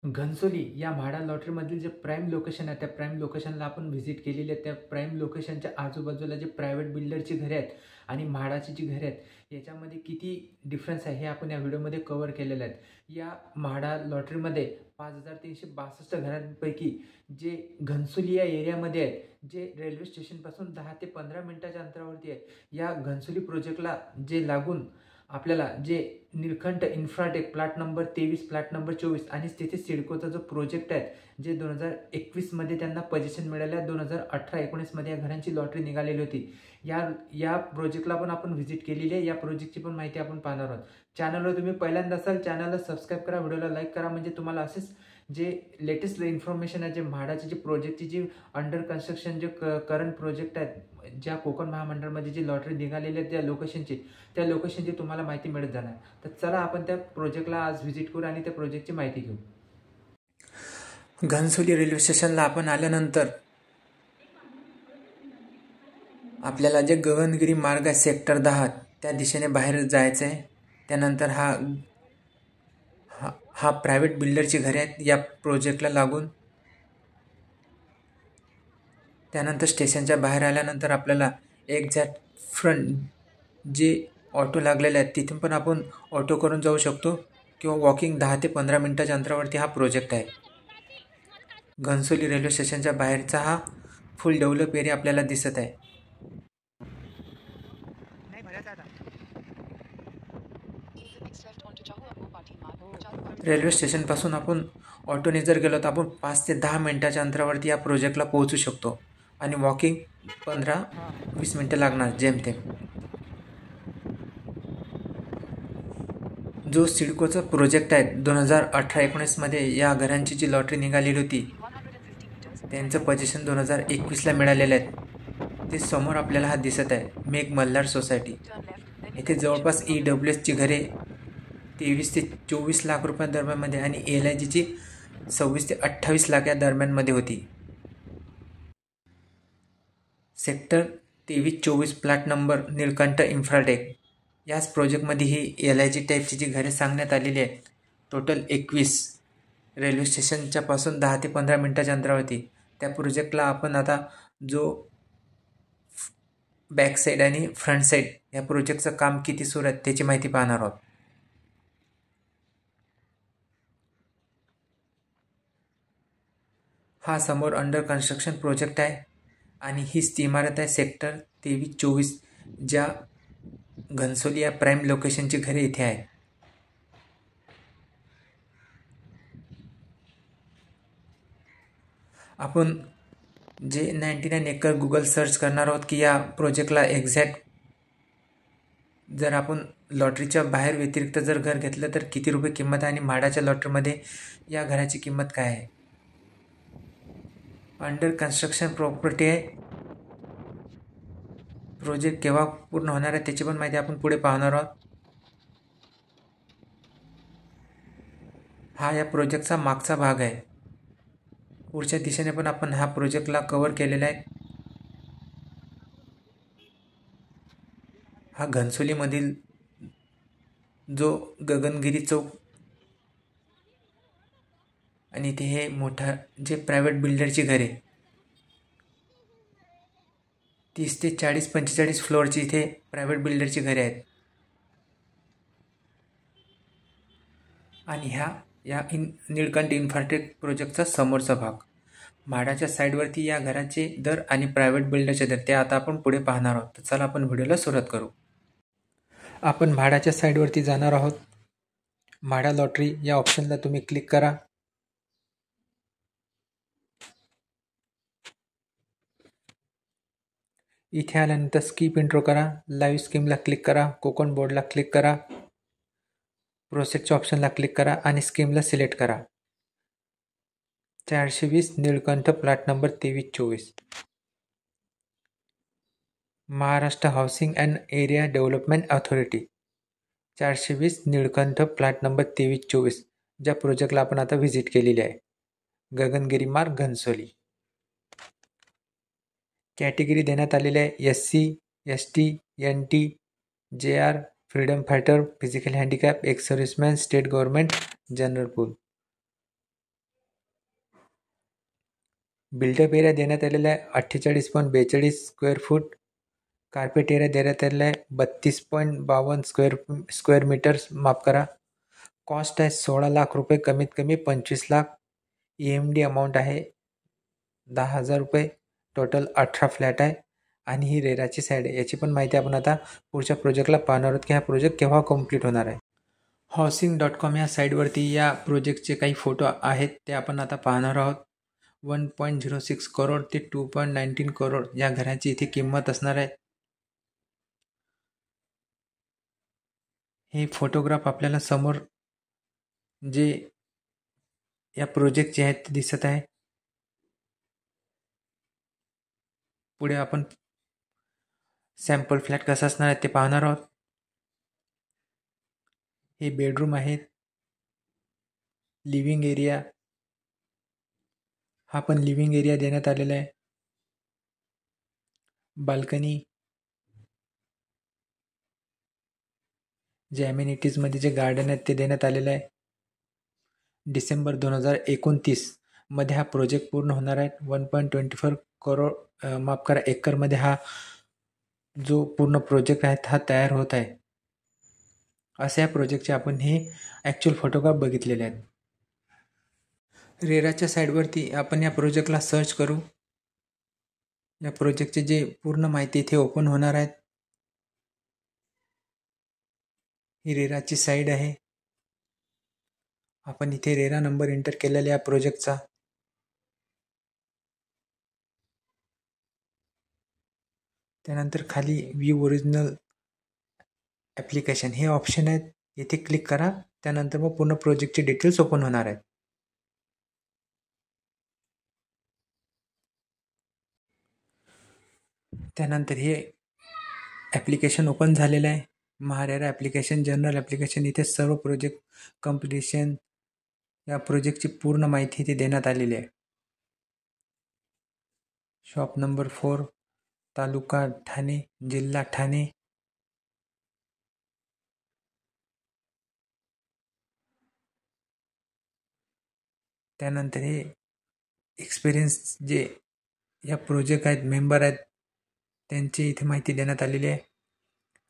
घनसोली या म्हाडा लॉटरीमधील जे prime location आहे, त्या प्राईम लोकेशनला आपण व्हिजिट केलेली आहे. त्या प्राईम लोकेशनच्या आजूबाजूला जे प्रायव्हेट बिल्डरची घरे आहेत आणि म्हाडाची जी घरे आहेत, याच्यामध्ये किती डिफरन्स आहे हे आपण या व्हिडिओमध्ये कव्हर केलेलं आहे. या म्हाडा लॉटरीमध्ये 5362 घरांपैकी जे घनसोली या एरियामध्ये आहेत, जे रेल्वे स्टेशनपासून 10 ते 15 मिनिटाच्या अंतरावरती आहे. या घनसोली प्रोजेक्टला जे लागून आपल्याला जे Nilkanth Infratech plot number 23, plot number 24 आणि तिथे सिडकोचा जो प्रोजेक्ट आहे, जे 2021मध्ये त्यांना पोझिशन मिळाल्या, 2018-19मध्ये या घरांची लॉटरी निघालेली होती. या प्रोजेक्टला पण आपण व्हिजिट केलेली आहे. या प्रोजेक्टची पण माहिती आपण पाहणार आहोत. चॅनलवर तुम्ही पहिल्यांदा असाल, चॅनलला सबस्क्राईब करा, व्हिडिओला लाईक करा, म्हणजे तुम्हाला असेच जे लेटेस्ट इन्फॉर्मेशन आहे, जे म्हाडाची जी प्रोजेक्टची जी अंडर कन्स्ट्रक्शन जे करंट प्रोजेक्ट आहेत, ज्या कोकण महामंडळामध्ये जी लॉटरी निघालेली आहे त्या लोकेशनची तुम्हाला माहिती मिळत जाणार. तर चला आपण त्या प्रोजेक्टला आज व्हिजिट करू आणि त्या प्रोजेक्टची माहिती घेऊ. घनसोली रेल्वे स्टेशनला आपण आल्यानंतर आपल्याला जे गगनगिरी मार्ग आहे सेक्टर 10 त्या दिशेने बाहेर जायचं आहे. त्यानंतर हा प्रायव्हेट बिल्डरची घरे आहेत या प्रोजेक्टला लागून. त्यानंतर स्टेशनच्या बाहेर आल्यानंतर आपल्याला एक्झॅक्ट फ्रंट जे ऑटो लागलेले आहेत तिथून पण आपण ऑटो करून जाऊ शकतो किंवा वॉकिंग 10 ते 15 मिनिटाच्या अंतरावरती हा प्रोजेक्ट आहे. घनसोली रेल्वे स्टेशनच्या बाहेरचा हा फुल डेव्हलप एरिया आपल्याला दिसत आहे. रेल्वे स्टेशनपासून आपण ऑटोने जर गेलो तर आपण 5 ते 10 मिनिटाच्या अंतरावरती या प्रोजेक्टला पोहोचू शकतो आणि वॉकिंग 15-20 मिनटं लागणार जेमतेम. जो सिडकोचा प्रोजेक्ट आहे 2018-19मध्ये या घरांची जी लॉटरी निघालेली होती, त्यांचं पोझिशन 2021ला मिळालेलं आहे. ते समोर आपल्याला हा दिसत आहे मेघ मल्हार सोसायटी. येथे जवळपास EWSची घरे 23 ते 24 लाख रुपया दरम्यानमध्ये आणि LIGची 26 ते 28 लाख या दरम्यानमध्ये होती. Sector 23-24 plot number Nilkanth Infratech याच प्रोजेक्टमध्ये ही LIG टाईपची जी घरे सांगण्यात आलेली आहेत. टोटल 21 रेल्वे स्टेशनच्या पासून 10 ते 15 मिनिटाच्या अंतरावरती. त्या प्रोजेक्टला आपण आता जो बॅक साईड आणि फ्रंट साईड या प्रोजेक्टचं काम किती सुरू आहे त्याची माहिती पाहणार आहोत. हा समोर अंडर कन्स्ट्रक्शन प्रोजेक्ट आहे आणि हीच ती इमारत आहे सेक्टर 23-24 ज्या घनसोली या प्राईम लोकेशनची घरे इथे आहेत. आपण जे 99 एकर गुगल सर्च करणार आहोत की या प्रोजेक्टला एक्झॅक्ट जर आपण लॉटरीच्या बाहेर व्यतिरिक्त जर घर घेतलं तर किती रुपये किंमत आहे आणि म्हाडाच्या लॉटरीमध्ये या घराची किंमत काय आहे. अंडर कन्स्ट्रक्शन प्रॉपर्टी आहे. प्रोजेक्ट केव्हा पूर्ण होणार आहे त्याची पण माहिती आपण पुढे पाहणार आहोत. हा या प्रोजेक्टचा मागचा भाग आहे. पुढच्या दिशेने पण आपण हा प्रोजेक्टला कव्हर केलेला आहे. हा घनसोलीमधील जो गगनगिरी चौक आणि इथे हे मोठा जे प्रायव्हेट बिल्डरची घरे 30 ते 40-45 फ्लोअरची इथे प्रायव्हेट बिल्डरची घरे आहेत. आणि या निळकंठ इन्फ्राटेक प्रोजेक्टचा समोरचा भाग. म्हाडाच्या साईडवरती या घराचे दर आणि प्रायव्हेट बिल्डरचे दर ते आता आपण पुढे पाहणार आहोत. तर चला आपण व्हिडिओला सुरुवात करू. आपण म्हाडाच्या साईडवरती जाणार आहोत. म्हाडा लॉटरी या ऑप्शनला तुम्ही क्लिक करा. इथे आल्यानंतर स्किप इंट्रो करा. लाईव्ह स्कीमला क्लिक करा. कोकण बोर्डला क्लिक करा. प्रोसेसच्या ऑप्शनला क्लिक करा आणि स्कीमला सिलेक्ट करा. 420 Nilkanth plot number 23-24 Maharashtra housing and area development authority. 420 Nilkanth plot number 23-24 ज्या प्रोजेक्टला आपण आता व्हिजिट केलेली आहे. गगनगिरी मार्ग घनसोली. कॅटेगरी देण्यात आलेली आहे SC, ST, NT, JR, freedom fighter, physical handicap, ex serviceman, state government, general pool. Built up area देण्यात आलेला आहे 48.42 स्क्वेअर फूट. कार्पेट एरिया देण्यात आलेला आहे 32.52 स्क्वेअर मीटर्स, माफ करा. कॉस्ट आहे 16 लाख रुपये, कमीत कमी 25 लाख. EMD अमाऊंट आहे 10,000 रुपये. टोटल 18 फ्लॅट आहे आणि ही रेराची साईड आहे. याची पण माहिती आपण आता पुढच्या प्रोजेक्टला पाहणार आहोत की हा प्रोजेक्ट केव्हा कंप्लीट होणार आहे. Housing.com या साईटवरती या प्रोजेक्टचे काही फोटो आहेत ते आपण आता पाहणार आहोत. 1.06 करोड ते 2.19 करोड या घराची इथे किंमत असणार आहे. हे फोटोग्राफ आपल्याला समोर जे या प्रोजेक्टचे आहेत ते दिसत आहे. पुढे आपण सॅम्पल फ्लॅट कसा असणार आहे ते पाहणार आहोत. हे बेडरूम आहेत. लिव्हिंग एरिया, हा पण लिव्हिंग एरिया देण्यात आलेला आहे. बाल्कनी, जे ॲमेनिटीजमध्ये जे गार्डन आहेत ते देण्यात आलेलं आहे. डिसेंबर 2029 मध्ये हा प्रोजेक्ट पूर्ण होणार आहे. 1.24 करोड माफ करा एकरमध्ये हा जो पूर्ण प्रोजेक्ट आहे हा तयार होत आहे. अशा या प्रोजेक्टचे आपण हे ॲक्च्युअल फोटोग्राफ बघितलेले आहेत. रेराच्या साईडवरती आपण या प्रोजेक्टला सर्च करू. या प्रोजेक्टचे जे पूर्ण माहिती इथे ओपन होणार आहेत. ही रेराची साईड आहे. आपण इथे रेरा नंबर एंटर केलेला या प्रोजेक्टचा. त्यानंतर खाली व्ह्यू ओरिजिनल ॲप्लिकेशन हे ऑप्शन आहेत, इथे क्लिक करा. त्यानंतर मग पूर्ण प्रोजेक्टचे डिटेल्स ओपन होणार आहेत. त्यानंतर हे ॲप्लिकेशन ओपन झालेलं आहे. MahaRERA application, general application. इथे सर्व प्रोजेक्ट कंप्लिशन या प्रोजेक्टची पूर्ण माहिती इथे देण्यात आलेली आहे. शॉप नंबर 4, तालुका ठाणे, जिल्हा ठाणे. त्यानंतर हे एक्सपिरियन्स जे या प्रोजेक्ट आहेत, मेंबर आहेत, त्यांची इथे माहिती देण्यात आलेली आहे.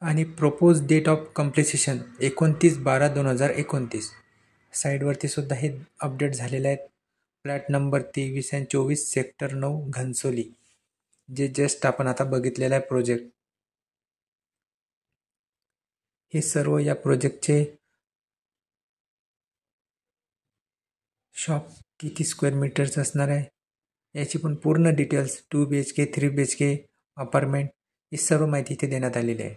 आणि प्रपोज डेट ऑफ कम्प्लिशन 29/12/2029. साईडवरती सुद्धा हे अपडेट झालेले आहेत. फ्लॅट नंबर 23 आणि 24, सेक्टर 9, घनसोली, जे जस्ट आपण आता बघितलेलं आहे प्रोजेक्ट. हे सर्व या प्रोजेक्टचे शॉप किती स्क्वेअर मीटर्स असणार आहे याची पण पूर्ण डिटेल्स, 2 BHK, 3 BHK अपार्टमेंट, ही सर्व माहिती इथे देण्यात आलेली आहे.